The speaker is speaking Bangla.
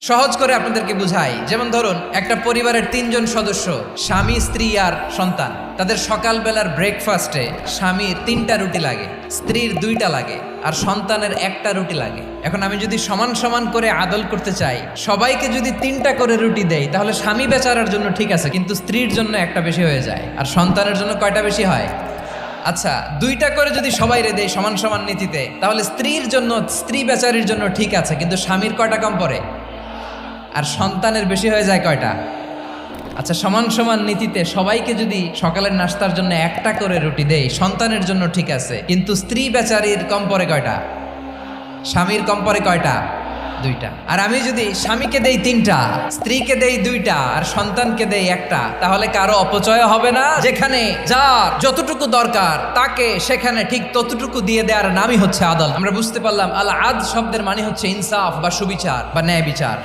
সহজ করে আপনাদেরকে বুঝাই। যেমন ধরুন, একটা পরিবারের ৩ জন সদস্য, স্বামী, স্ত্রী আর সন্তান। তাদের সকালবেলার ব্রেকফাস্টে স্বামীর ৩টা রুটি লাগে, স্ত্রীর 2টা লাগে, আর সন্তানের 1টা রুটি লাগে। এখন আমি যদি সমান সমান করে আদল করতে চাই, সবাইকে যদি 3টা করে রুটি দেই, তাহলে স্বামী বেচারার জন্য ঠিক আছে, কিন্তু স্ত্রীর জন্য একটা বেশি হয়ে যায়। আর সন্তানের জন্য কয়টা বেশি হয়? আচ্ছা, 2টা করে যদি সবাই দেয় সমান সমান নীতিতে, তাহলে স্ত্রীর জন্য, স্ত্রী বেচারির জন্য ঠিক আছে, কিন্তু স্বামীর কয়টা কম পড়ে? আর সন্তানের বেশি হয়ে যায় কয়টা? আচ্ছা, সমান সমান নীতিতে সবাইকে যদি সকালের নাস্তার জন্য 1টা করে রুটি দেই, সন্তানের জন্য ঠিক আছে, কিন্তু স্ত্রী বেচারির কম পড়ে কয়টা? স্বামীর কম পড়ে কয়টা? 2টা। আর আমি যদি স্বামীকে দেই 3টা, স্ত্রীকে দেই 2টা, আর সন্তানকে দেই 1টা, তাহলে কারো অপচয় হবে না? যেখানে যার যতটুকু দরকার তাকে সেখানে ঠিক ততটুকু দিয়ে দেওয়ার নামই হচ্ছে আদল। আমরা বুঝতে পারলাম আল আদ শব্দের মানে হচ্ছে ইনসাফ বা সুবিচার বা ন্যায় বিচার।